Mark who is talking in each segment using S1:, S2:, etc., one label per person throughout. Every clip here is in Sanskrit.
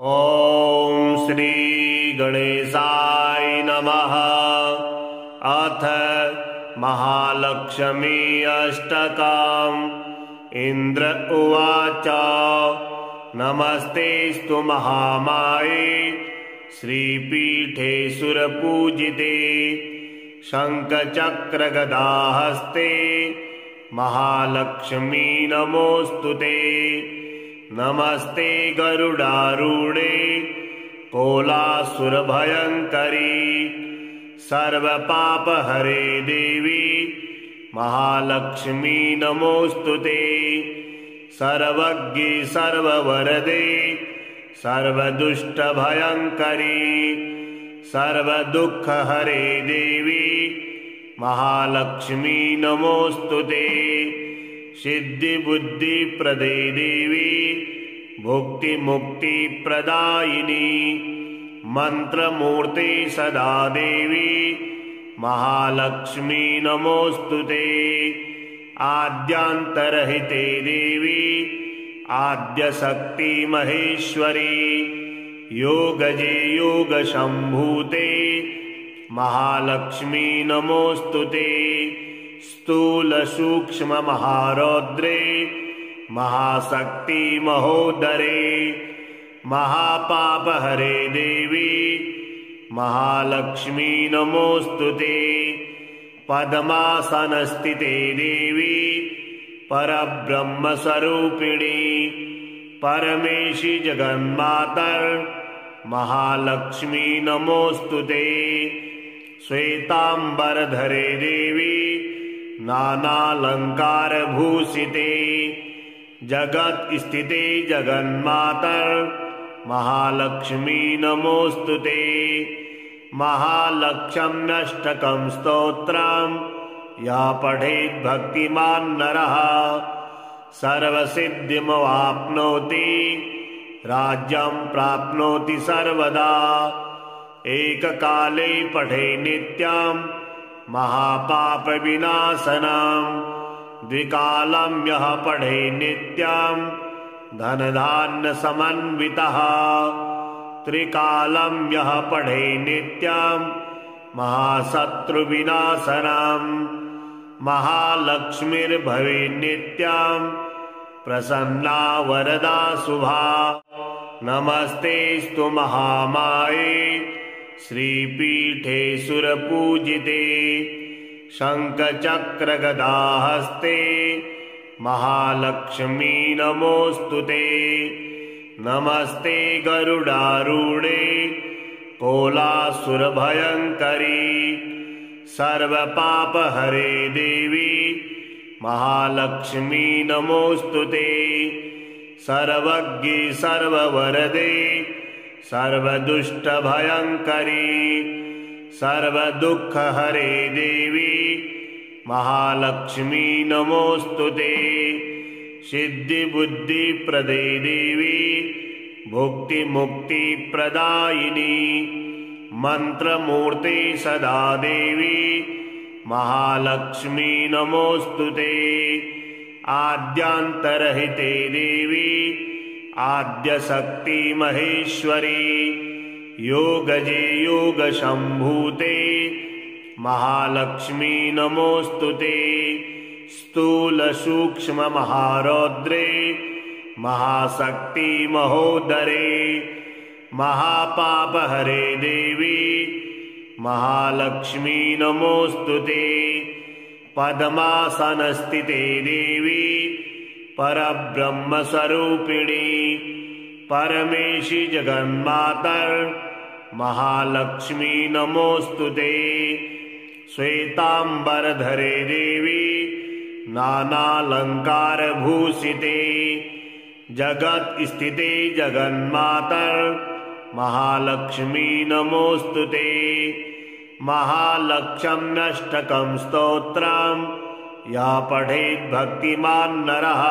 S1: ॐ श्री गणेशाय नमः। अथ महालक्ष्मी अष्टकम्। इंद्र उवाच नमस्तेस्तु महामाये श्रीपीठे सुरपूजिते शङ्खचक्रगदाहस्ते महालक्ष्मी नमोऽस्तुते। नमस्ते गरुडारूढे कोलासुरभयङ्करी सर्वपापहरे देवी महालक्ष्मी नमोऽस्तुते। सर्वज्ञे सर्ववरदे सर्वदुष्टभयङ्करी सर्वदुःखहरे देवी महालक्ष्मी नमोऽस्तुते। सिद्धिबुद्धिप्रदे देवी भुक्तिमुक्तिप्रदायिनी मन्त्रमूर्ते सदा देवी महालक्ष्मी नमोऽस्तुते। आद्यान्तरहिते देवी आद्यशक्ति महेश्वरी योगजे योगशम्भूते महालक्ष्मी नमोऽस्तुते। स्थूल सूक्ष्म महारौद्रे महाशक्ति महोदरे महापापहरे देवी महालक्ष्मी नमोऽस्तुते। पद्मासनस्थिते देवी परब्रह्मस्वरूपिणी परमेशि जगन्मातर महालक्ष्मी नमोऽस्तुते। श्वेतांबरधरे देवी नानालंकारभूषिते जगत स्थिते जगन्मातर महालक्ष्मी नमोऽस्तुते। महालक्ष्म्यष्टकं स्तोत्रम् यः पठेत् भक्तिमान् नरः सर्वसिद्धिमवाप्नोति राज्यं प्राप्नोति सर्वदा। एककाले पठे नित्यं महापापविनाशनम् द्विकालं यः पठे नित्यं धनधान्यसमन्वितः त्रिकालं यः पठे नित्यं महाशत्रुविनाशनम् महालक्ष्मीर्भवे नित्यं प्रसन्ना वरदा शुभा। नमस्तेस्तु महामाये श्रीपीठे सुरपूजिते शङ्खचक्रगदाहस्ते महालक्ष्मी नमोऽस्तुते। नमस्ते गरुडारूढे कोलासुरभयङ्करी सर्वपापहरे देवी महालक्ष्मी नमोऽस्तुते। सर्वज्ञे सर्ववरदे सर्वदुष्टभयङ्करी सर्वदुःखहरे देवी महालक्ष्मी नमोऽस्तुते। सिद्धिबुद्धिप्रदे देवी भुक्तिमुक्तिप्रदायिनी मन्त्रमूर्ते सदा देवी महालक्ष्मी नमोऽस्तुते। आद्यान्तरहिते देवी आद्यशक्ति महेश्वरी योगजे योगशम्भूते महालक्ष्मी नमोऽस्तुते। स्थूल सूक्ष्म महारौद्रे महाशक्ति महोदरे महापापहरे देवी महालक्ष्मी नमोऽस्तुते। पद्मासनस्थिते देवी परब्रह्मस्वरूपिणी परमेशि जगन्मातर महालक्ष्मी नमोऽस्तुते। श्वेतांबरधरे देवी नानालंकारभूषिते जगत स्थिते जगन्मातर महालक्ष्मी नमोऽस्तुते। महालक्ष्म्यष्टकं स्तोत्रम् यः पठेत् भक्तिमान् नरः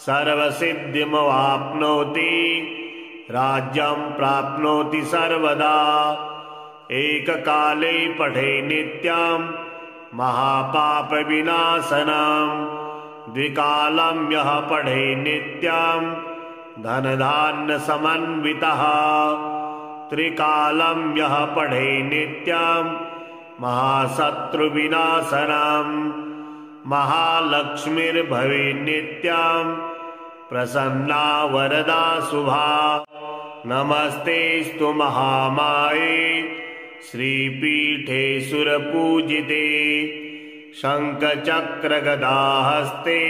S1: सर्वसिद्धिमवाप्नोति राज्यं प्राप्नोति सर्वदा। एककाले पठे नित्यं महापापविनाशनम् द्विकालं यः पठे नित्यं धनधान्यसमन्वितः त्रिकालं यः पठे नित्यं महाशत्रुविनाशनम् महालक्ष्मीर्भवेन्नित्यं प्रसन्ना वरदा शुभा। नमस्तेस्तु महामाये श्रीपीठे सुरपूजिते शङ्खचक्रगदाहस्ते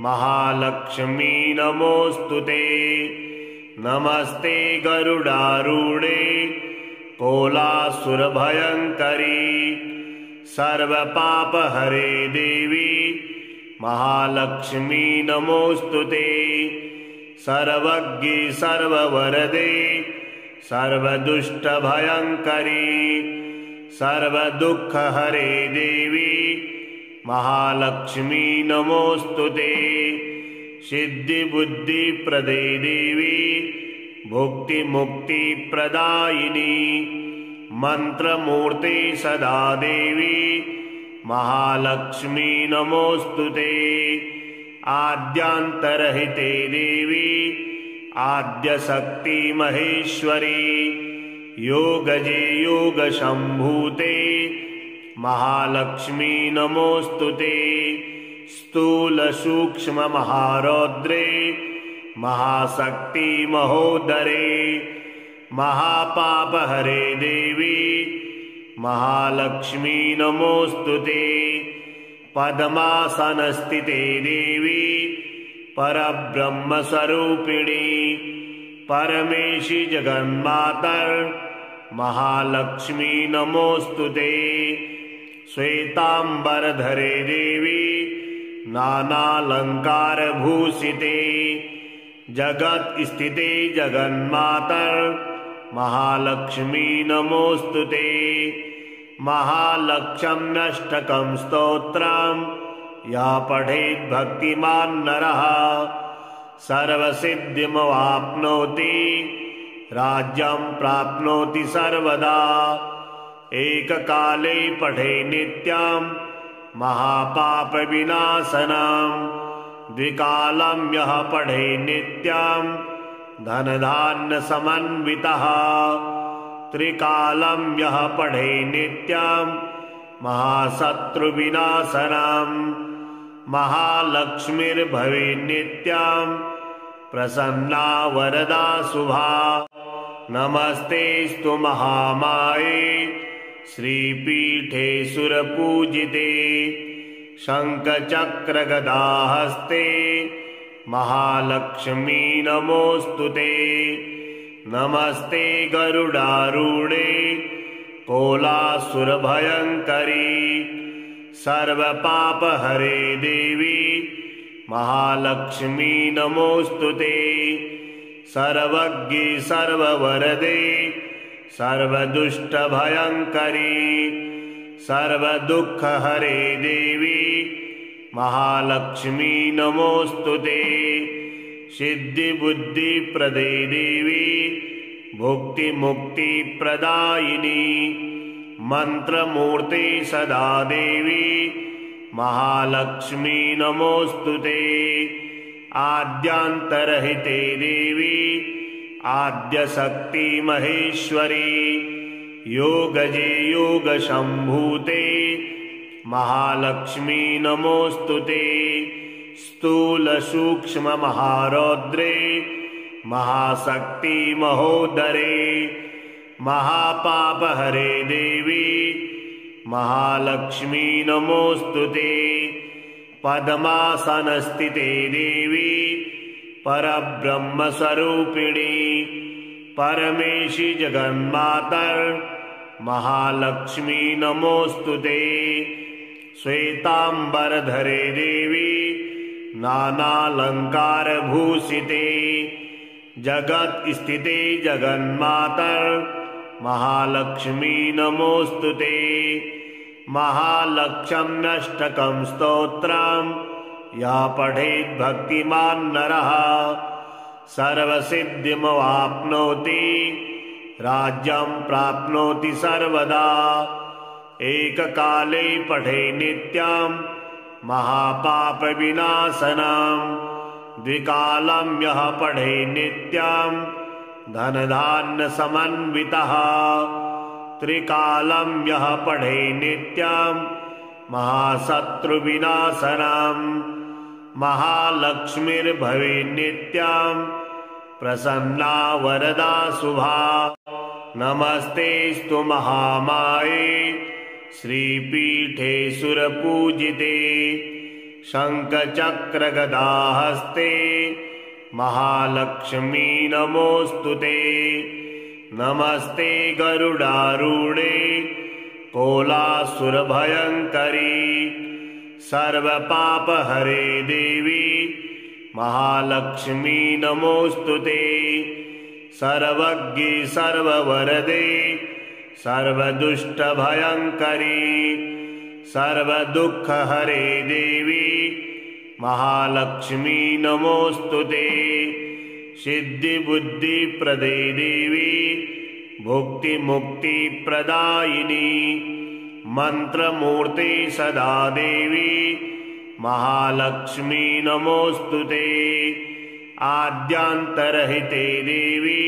S1: महालक्ष्मी नमोऽस्तुते। नमस्ते गरुडारूढे कोलासुरभयङ्करी सर्वपापहरे देवी महालक्ष्मी नमोऽस्तुते। सर्वज्ञे सर्ववरदे सर्वदुष्टभयङ्करी सर्वदुःखहरे देवी महालक्ष्मी नमोऽस्तुते। सिद्धिबुद्धिप्रदे देवी भुक्तिमुक्तिप्रदायिनी मन्त्रमूर्ते सदा देवी महालक्ष्मी नमोऽस्तुते। आद्यान्तरहिते देवी आद्यशक्ति महेश्वरी योगजे योगशम्भूते महालक्ष्मी नमोऽस्तुते। स्थूलसूक्ष्ममहारौद्रे महाशक्ति महोदरे महापापहरे देवी महालक्ष्मी नमोऽस्तुते। पद्मासनस्थिते देवी परब्रह्मस्वरूपिणी परमेशि जगन्मातर् महालक्ष्मी नमोऽस्तुते। श्वेताम्बरधरे देवी नानालङ्कारभूषिते जगत्स्थिते जगन्मातर् महालक्ष्मी नमोऽस्तुते। महालक्ष्म्यष्टकं स्तोत्रं या पठेत् भक्तिमान् नरः सर्वसिद्धिमवाप्नोति राज्यं प्राप्नोति सर्वदा। एककाले पठे नित्यं महापापविनाशनम् द्विकालं यः पठे नित्यं धनधान्यसमन्वितः त्रिकालं यः पठे नित्यं महाशत्रुविनाशनम् महालक्ष्मीर्भवेन्नित्यं प्रसन्ना वरदा शुभा। नमस्तेस्तु महामाये श्रीपीठे सुरपूजिते शङ्खचक्रगदाहस्ते महालक्ष्मी नमोऽस्तुते। नमस्ते गरुडारूढे कोलासुरभयङ्करी सर्वपापहरे देवी महालक्ष्मी नमोऽस्तुते। सर्वज्ञे सर्ववरदे सर्वदुष्टभयङ्करी सर्वदुःखहरे देवी महालक्ष्मी नमोऽस्तुते। सिद्धिबुद्धिप्रदे देवी भुक्तिमुक्तिप्रदायिनी मन्त्रमूर्ते सदा देवी महालक्ष्मी नमोऽस्तुते। आद्यान्तरहिते देवी आद्यशक्ति महेश्वरी योगजे योगशम्भूते महालक्ष्मी नमोऽस्तुते। स्थूलसूक्ष्ममहारौद्रे महाशक्ति महोदरे महापापहरे देवी महालक्ष्मी नमोऽस्तुते। पद्मासनस्थिते देवी परब्रह्मस्वरूपिणी परमेशि जगन्मातर् महालक्ष्मी नमोऽस्तुते। श्वेताम्बरधरे देवी नानालङ्कारभूषिते जगत्स्थिते जगन्मातर् महालक्ष्मी नमोऽस्तुते। महालक्ष्म्यष्टकं स्तोत्रं या पठेत् भक्तिमान् नरः सर्वसिद्धिमवाप्नोति राज्यं प्राप्नोति सर्वदा। एककाले पठे नित्यं महापापविनाशनम् द्विकालं यः पठे नित्यं धनधान्यसमन्वितः त्रिकालं यः पठे नित्यं महाशत्रुविनाशनम् महालक्ष्मीर्भवे नित्यं प्रसन्ना वरदा शुभा। नमस्तेस्तु महामाये श्रीपीठे सुरपूजिते शङ्खचक्रगदाहस्ते महालक्ष्मी नमोऽस्तुते। नमस्ते गरुडारूढे कोलासुरभयङ्करी सर्वपापहरे देवी महालक्ष्मी नमोऽस्तुते। सर्वज्ञे सर्ववरदे सर्वदुष्टभयङ्करी सर्वदुःखहरे देवी महालक्ष्मी नमोऽस्तुते। सिद्धिबुद्धिप्रदे देवी भुक्तिमुक्तिप्रदायिनी मन्त्रमूर्ते सदा देवी महालक्ष्मी नमोऽस्तुते। आद्यान्तरहिते देवी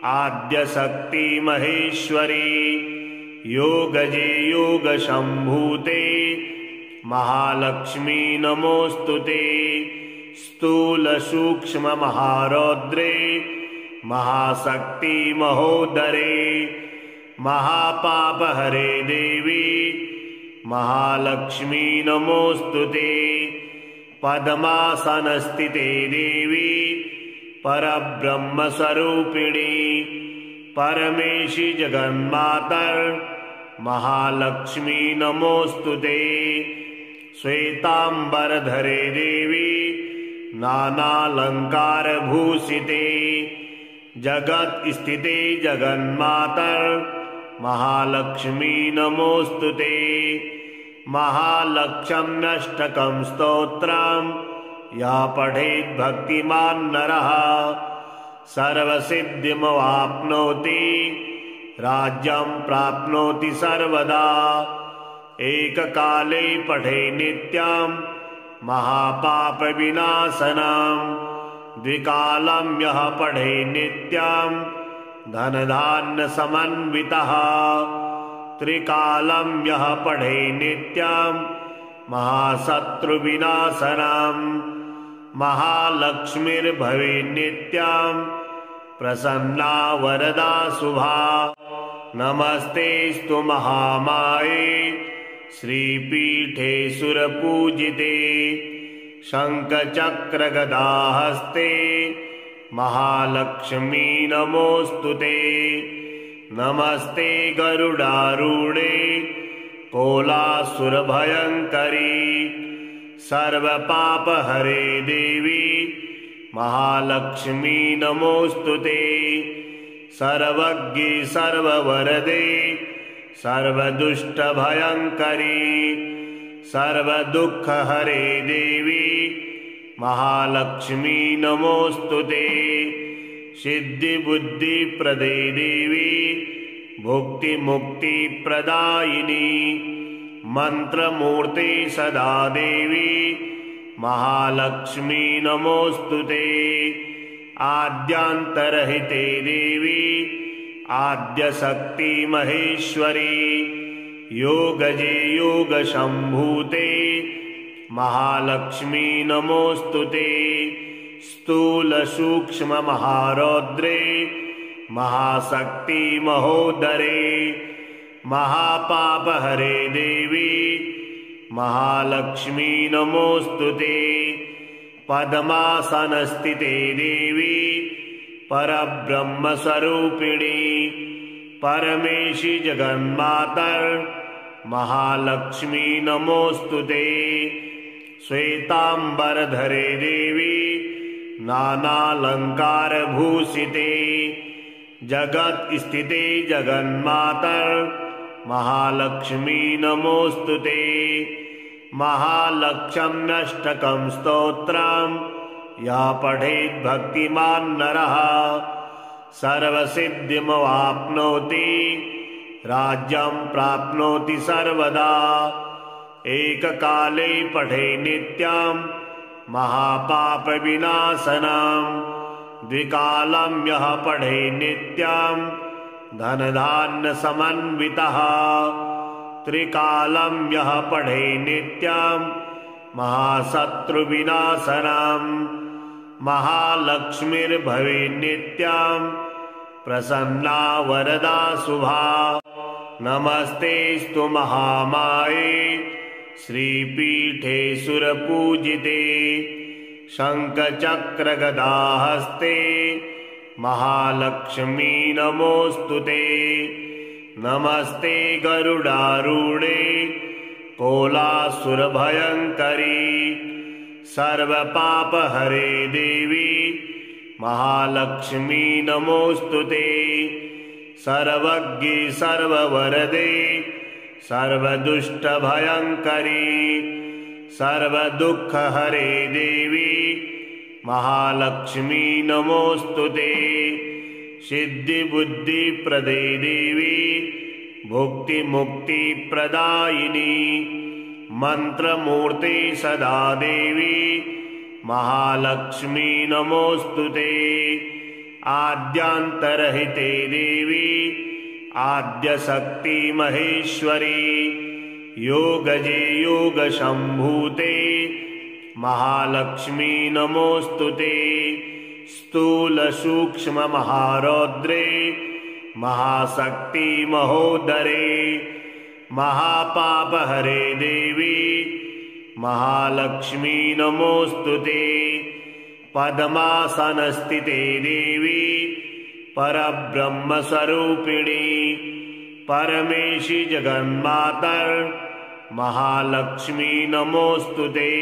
S1: आद्यशक्ति महेश्वरी योगजे योगशम्भूते महालक्ष्मी नमोऽस्तुते। स्थूलसूक्ष्ममहारौद्रे महाशक्ति महोदरे महापापहरे देवी महालक्ष्मी नमोऽस्तुते। पद्मासनस्थिते देवी परब्रह्मस्वरूपिणी परमेशि जगन्मातर महालक्ष्मी नमोऽस्तुते। श्वेतांबरधरे देवी नानालंकारभूषिते जगत्स्थिते जगन्मातर महालक्ष्मी नमोऽस्तुते। महालक्ष्म्यष्टकं स्तोत्रं या पठेत् भक्तिमान् नरः सर्वसिद्धिमवाप्नोति राज्यं प्राप्नोति सर्वदा। एककाले पठे नित्यं महापापविनाशनं द्विकालं यः पठे नित्यं धनधान्यसमन्वितः त्रिकालं यः पठे नित्यं महाशत्रुविनाशनम् महालक्ष्मीर्भवे नित्यं प्रसन्ना वरदा शुभा। नमस्तेस्तु महामाये श्रीपीठे सुरपूजिते शङ्खचक्रगदाहस्ते महालक्ष्मी नमोऽस्तुते। नमस्ते गरुडारूढे कोलासुरभयङ्करी सर्वपापहरे देवी महालक्ष्मी नमोऽस्तुते। सर्वज्ञे सर्ववरदे सर्वदुष्टभयङ्करी सर्वदुःखहरे देवी महालक्ष्मी नमोऽस्तुते। सिद्धिबुद्धिप्रदे देवी भुक्तिमुक्तिप्रदायिनी मन्त्रमूर्ते सदा देवी महालक्ष्मी नमोऽस्तुते। आद्यान्तरहिते देवी आद्यशक्ति महेश्वरी योगजे योगशम्भूते महालक्ष्मी नमोऽस्तुते। स्थूलसूक्ष्ममहारौद्रे महाशक्ति महोदरे महापापहरे देवी महालक्ष्मी नमोऽस्तुते। पद्मासनस्थिते देवी परब्रह्मस्वरूपिणी परमेशि जगन्मातर महालक्ष्मी नमोऽस्तुते। श्वेतांबरधरे देवी नानालंकारभूषिते जगत्स्थिते जगन्मातर महालक्ष्मी नमोऽस्तुते। महालक्ष्म्यष्टकं स्तोत्रं या पठेत् भक्तिमान् नरः सर्वसिद्धिमवाप्नोति राज्यं प्राप्नोति सर्वदा। एककाले पठे नित्यं महापापविनाशनम् द्विकालं यः पठे नित्यं धनधान्यसमन्वितः त्रिकालं यः पठे नित्यं महाशत्रुविनाशनम् महालक्ष्मीर्भवेत् नित्यं प्रसन्ना वरदा शुभा। नमस्तेस्तु महामाये श्रीपीठे सुरपूजिते शङ्खचक्रगदाहस्ते महालक्ष्मी नमोऽस्तुते। नमस्ते गरुडारूढे कोलासुरभयङ्करी सर्वपापहरे देवी महालक्ष्मी नमोऽस्तुते। सर्वज्ञे सर्ववरदे सर्वदुष्टभयङ्करी सर्वदुःखहरे देवी महालक्ष्मी नमोऽस्तुते। सिद्धिबुद्धिप्रदे देवी भुक्तिमुक्तिप्रदायिनी मन्त्रमूर्ते सदा देवी महालक्ष्मी नमोऽस्तुते। आद्यान्तरहिते देवी आद्यशक्ति महेश्वरी योगजे योगशम्भूते महालक्ष्मी नमोऽस्तुते। स्थूलसूक्ष्ममहारौद्रे महाशक्ति महोदरे महापापहरे देवी महालक्ष्मी नमोऽस्तुते। पद्मासनस्थिते देवी परब्रह्मस्वरूपिणी परमेशि जगन्मातर महालक्ष्मी नमोऽस्तुते।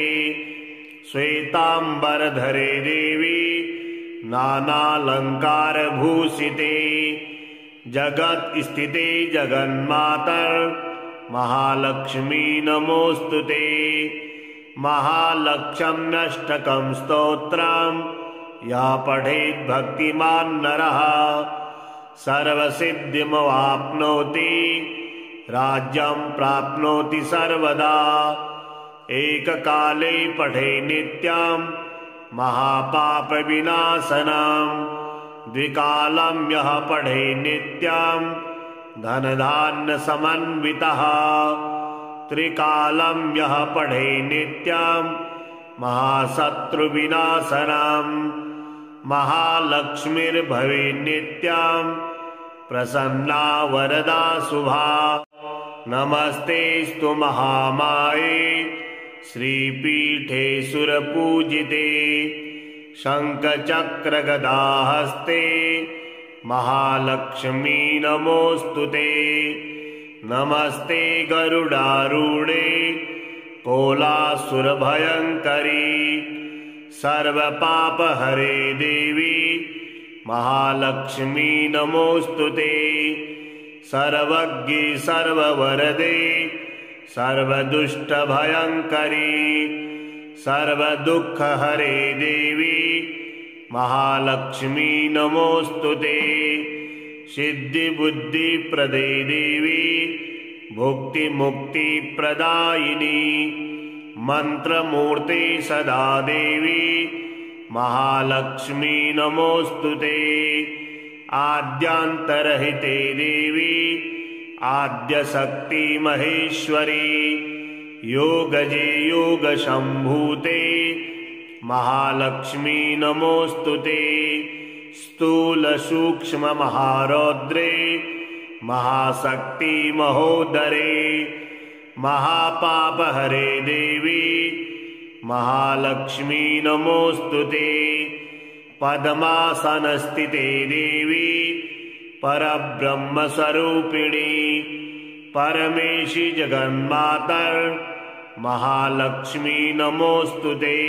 S1: श्वेतांबरधरे देवी नानालंकारभूषिते जगत् स्थिते जगन्मातर महालक्ष्मी नमोऽस्तुते। महालक्ष्म्यष्टकं स्तोत्रम् या पठेत् भक्तिमान् नरः सर्वसिद्धिमवाप्नोति राज्यं प्राप्नोति सर्वदा। एककाले पठे नित्यं महापापविनाशनम् द्विकालं यः पठे नित्यं धनधान्यसमन्वितः त्रिकालं यः पठे नित्यं महाशत्रुविनाशनम् महालक्ष्मीर्भवेत् नित्यं प्रसन्ना वरदा शुभा। नमस्तेस्तु महामाये श्रीपीठे सुरपूजिते शङ्खचक्रगदाहस्ते महालक्ष्मी नमोऽस्तुते। नमस्ते गरुडारूढे कोलासुरभयङ्करी सर्वपापहरे देवी महालक्ष्मी नमोऽस्तुते। सर्वज्ञे सर्ववरदे सर्वदुष्टभयङ्करी सर्वदुःखहरे देवी महालक्ष्मी नमोऽस्तुते। सिद्धिबुद्धिप्रदे देवी भुक्तिमुक्तिप्रदायिनी मन्त्रमूर्ते सदा देवी महालक्ष्मी नमोऽस्तुते। आद्यान्तरहिते देवी आद्यशक्ति महेश्वरी योगजे योगशम्भूते महालक्ष्मी नमोऽस्तुते। स्थूलसूक्ष्ममहारौद्रे महाशक्ति महोदरे महापापहरे देवी महालक्ष्मी नमोऽस्तुते। पद्मासनस्थिते देवी परब्रह्मस्वरूपिणी परमेशि जगन्मातर महालक्ष्मी नमोऽस्तुते।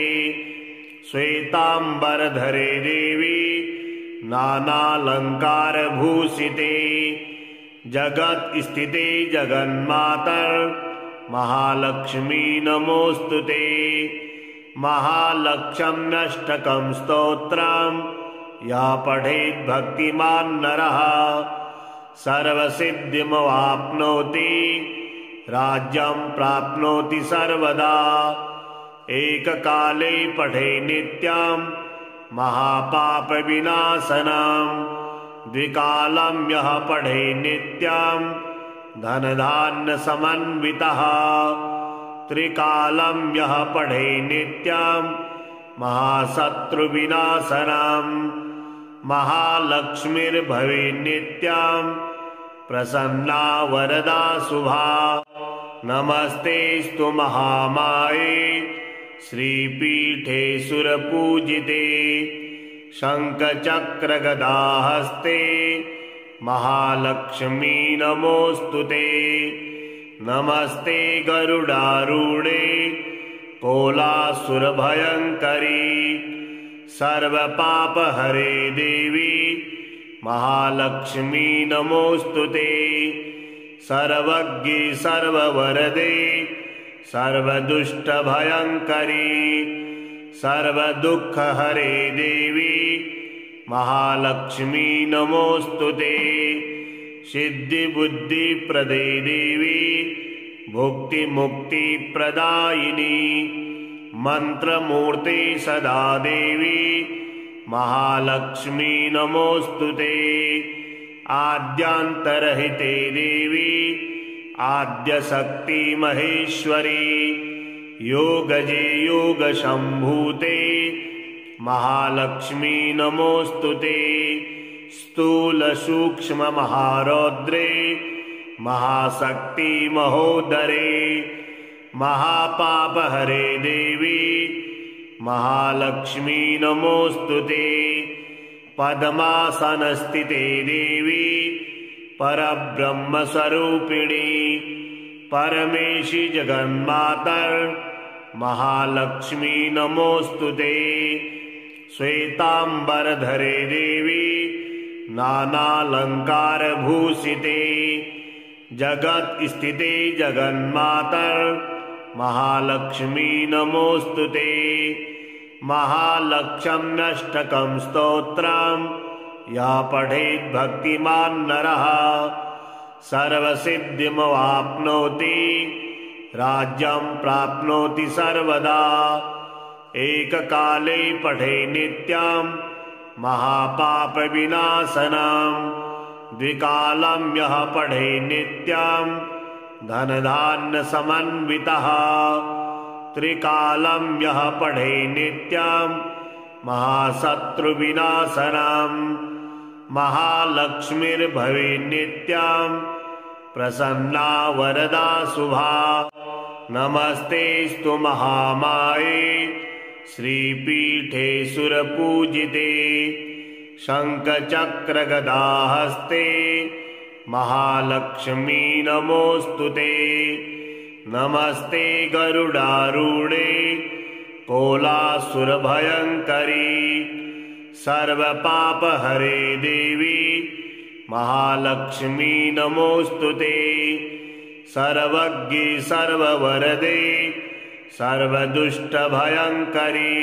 S1: श्वेतांबरधरे देवी नानालंकारभूषिते जगत् स्थिते जगन्मातर महालक्ष्मी नमोऽस्तुते। महालक्ष्म्यष्टकं स्तोत्रम् या पठेत् भक्तिमान् नरः सर्वसिद्धिमवाप्नोति राज्यं प्राप्नोति सर्वदा। एककाले पठे नित्यां महापापविनाशनां द्विकालं यः पठे नित्यां धनधान्यसमन्वितः त्रिकालं यः पठे नित्यां महाशत्रुविनाशनां महालक्ष्मीर्भवे नित्यां प्रसन्ना वरदा शुभा। नमस्तेस्तु महामाये श्रीपीठे सुरपूजिते शङ्खचक्रगदाहस्ते महालक्ष्मी नमोऽस्तुते। नमस्ते गरुडारूढे कोलासुरभयङ्करी सर्वपापहरे देवी महालक्ष्मी नमोऽस्तुते। सर्वज्ञे सर्ववरदे सर्वदुष्टभयङ्करी सर्वदुःखहरे देवी महालक्ष्मी नमोऽस्तुते। सिद्धिबुद्धिप्रदे देवी भुक्तिमुक्तिप्रदायिनी मन्त्रमूर्ते सदा देवी महालक्ष्मी नमोऽस्तुते। आद्यान्तरहिते देवी आद्यशक्ति महेश्वरी योगजे योगशम्भूते महालक्ष्मी नमोऽस्तुते। स्थूलसूक्ष्ममहारौद्रे महाशक्ति महोदरे महापापहरे देवी महालक्ष्मी नमोऽस्तुते। पद्मासनस्थिते देवी परब्रह्मस्वरूपिणी परमेशि जगन्मातर महालक्ष्मी नमोऽस्तुते। श्वेतांबरधरे देवी नानालंकारभूषिते जगत्स्थिते जगन्मातर महालक्ष्मी नमोऽस्तुते। महालक्ष्म्यष्टकं स्तोत्रं या पठेत् भक्तिमान् नरः सर्वसिद्धिमवाप्नोति राज्यं प्राप्नोति सर्वदा। एककाले पठे नित्यां महापापविनाशनां द्विकालं यः पठे नित्यां धनधान्यसमन्वितः त्रिकालं यः पठे नित्यां महाशत्रुविनाशनां महालक्ष्मीर्भवे नित्यां प्रसन्ना वरदा शुभा। नमस्तेस्तु महामाये श्रीपीठे सुरपूजिते शङ्खचक्रगदाहस्ते महालक्ष्मी नमोऽस्तुते। नमस्ते गरुडारूढे कोलासुरभयङ्करी सर्वपापहरे देवी महालक्ष्मी नमोऽस्तुते। सर्वज्ञे सर्ववरदे सर्वदुष्टभयङ्करी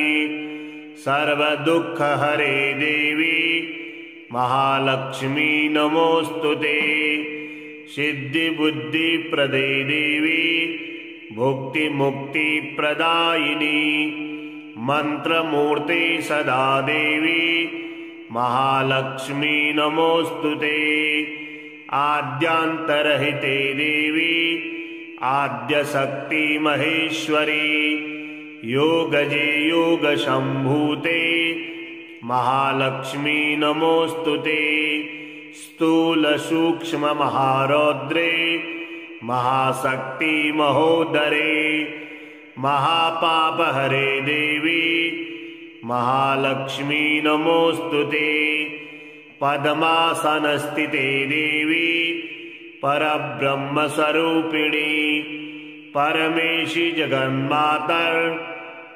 S1: सर्वदुःखहरे देवी महालक्ष्मी नमोऽस्तुते। सिद्धिबुद्धिप्रदे देवी भुक्तिमुक्तिप्रदायिनी मन्त्रमूर्ते सदा देवी महालक्ष्मी नमोऽस्तुते। आद्यान्तरहिते देवी आद्यशक्ति महेश्वरी योगजे योगशम्भूते महालक्ष्मी नमोऽस्तुते। स्थूलसूक्ष्ममहारौद्रे महाशक्ति महोदरे महापापहरे देवी महालक्ष्मी नमोऽस्तुते। पद्मासनस्थिते देवी परब्रह्मस्वरूपिणी परमेशि जगन्मातर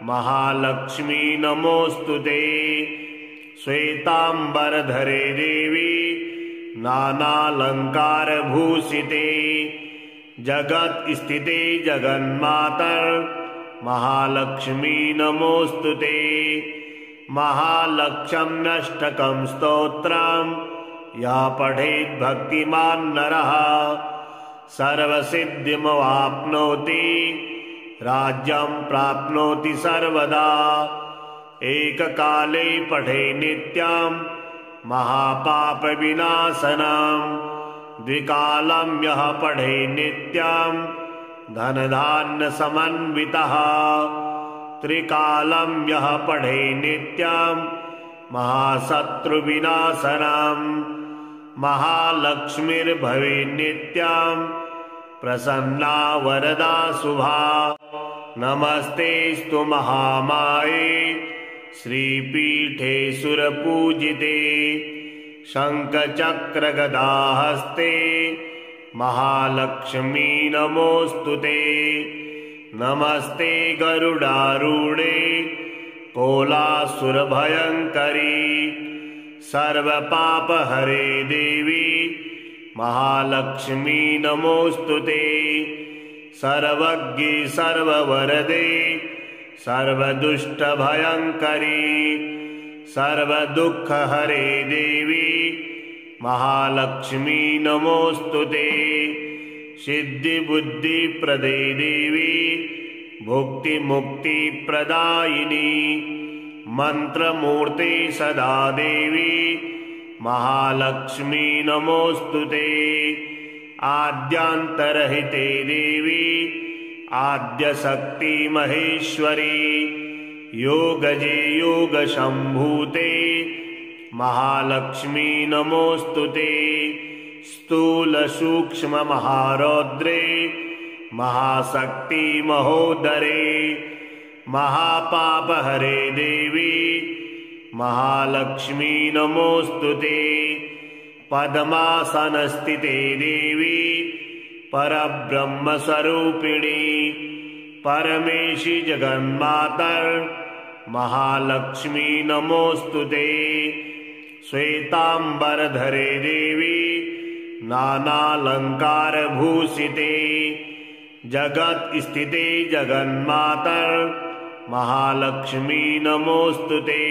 S1: महालक्ष्मी नमोऽस्तुते। श्वेतांबरधरे देवी नानालंकारभूषिते जगत्स्थिते जगन्मातर महालक्ष्मी नमोऽस्तुते। महालक्ष्म्यष्टकं स्तोत्रं या पठेत् भक्तिमान् नरः सर्वसिद्धिमवाप्नोति राज्यं प्राप्नोति सर्वदा। एककाले पठे नित्यं महापापविनाशनं। द्विकालं यः पठे नित्यं धनधान्यसमन्वितः। त्रिकालं यः पठे नित्यं महाशत्रुविनाशनं। महालक्ष्मीर्भवे नित्यं प्रसन्ना वरदा शुभा। नमस्तेस्तु महामाये श्रीपीठे सुरपूजिते। शङ्खचक्रगदाहस्ते महालक्ष्मी नमोऽस्तुते। नमस्ते गरुडारूढे कोलासुरभयङ्करी। सर्वपापहरे देवी महालक्ष्मी नमोऽस्तुते। सर्वज्ञे सर्ववरदे सर्वदुष्टभयङ्करी। सर्वदुःखहरे देवी महालक्ष्मी नमोऽस्तुते। सिद्धिबुद्धिप्रदे देवी भुक्तिमुक्तिप्रदायिनी। मन्त्रमूर्ते सदा देवी महालक्ष्मी नमोऽस्तुते। आद्यान्तरहिते देवी आद्यशक्ति महेश्वरी। योगजे योगशम्भूते महालक्ष्मी नमोऽस्तुते। स्थूलसूक्ष्ममहारौद्रे महाशक्ति महोदरे। महापापहरे देवी महालक्ष्मी नमोऽस्तुते। पद्मासनस्थिते देवी परब्रह्मस्वरूपिणी। परमेशि जगन्मातर् महालक्ष्मी नमोऽस्तुते। श्वेताम्बरधरे देवी नानालङ्कारभूषिते। जगत्स्थिते जगन्मातर् महालक्ष्मी नमोऽस्तुते।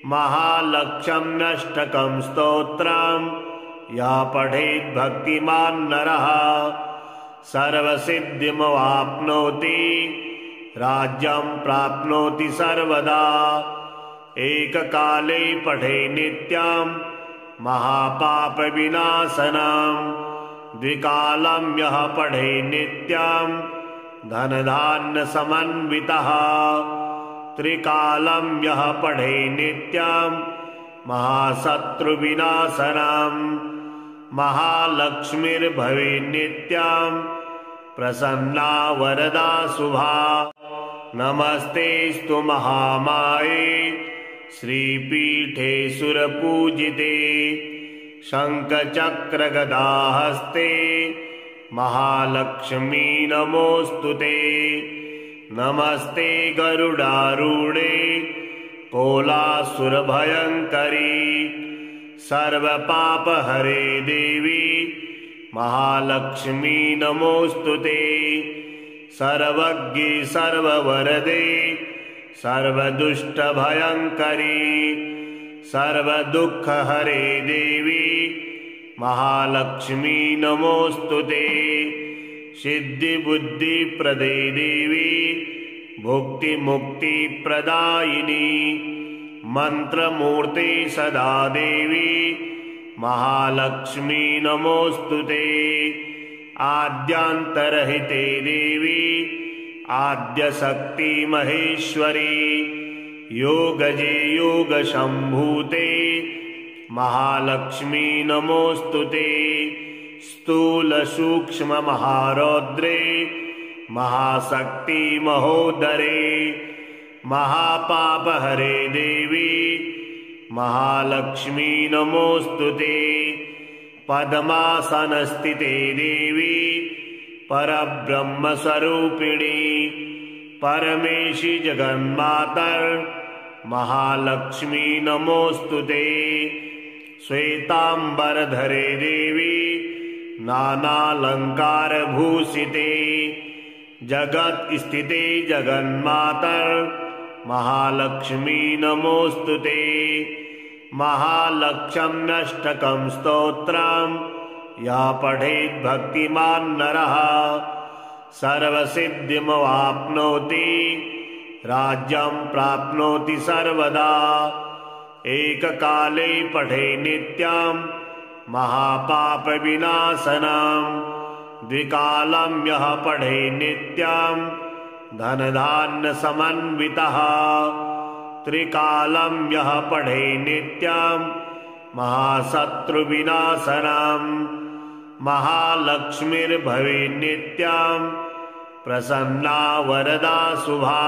S1: महालक्ष्म्यष्टकं स्तोत्रं या पठेत् भक्तिमान् नरः सर्वसिद्धिमवाप्नोति। राज्यं प्राप्नोति सर्वदा। एककाले पठे नित्यं महापापविनाशनं। द्विकालं यः पठे नित्यं धनधान्यसमन्वितः। त्रिकालं यः पठे नित्यं महाशत्रुविनाशनं। महालक्ष्मीर्भवे नित्यं प्रसन्ना वरदा शुभा। नमस्तेस्तु महामाये श्रीपीठे सुरपूजिते। शङ्खचक्रगदाहस्ते महालक्ष्मी नमोऽस्तुते। नमस्ते गरुडारूढे कोलासुरभयङ्करी। सर्वपापहरे देवी महालक्ष्मी नमोऽस्तुते। सर्वज्ञे सर्ववरदे सर्वदुष्टभयङ्करी। सर्वदुःखहरे देवी महालक्ष्मी नमोऽस्तुते। सिद्धिबुद्धिप्रदे देवी भुक्तिमुक्तिप्रदायिनी। मन्त्रमूर्ते सदा देवी महालक्ष्मी नमोऽस्तुते। आद्यान्तरहिते देवी आद्यशक्ति महेश्वरी। योगजे योगशम्भूते महालक्ष्मी नमोऽस्तुते। स्थूलसूक्ष्ममहारौद्रे महाशक्ति महोदरे। महापापहरे देवी महालक्ष्मी नमोऽस्तुते। पद्मासनस्थिते देवी परब्रह्मस्वरूपिणी। परमेशि जगन्मातर् महालक्ष्मी नमोऽस्तुते। श्वेताम्बरधरे देवी नानालङ्कारभूषिते। जगत्स्थिते जगन्मातर् महालक्ष्मी नमोऽस्तुते। महालक्ष्म्यष्टकं स्तोत्रं या पठेत् भक्तिमान् नरः सर्वसिद्धिमवाप्नोति राज्यं प्राप्नोति सर्वदा। एककाले पठे नित्यं महापापविनाशनं द्विकालं यः पठे नित्यं धनधान्यसमन्वितः त्रिकालं यः पठे नित्यं महाशत्रुविनाशनं महालक्ष्मीर्भवे नित्यं प्रसन्ना वरदा शुभा।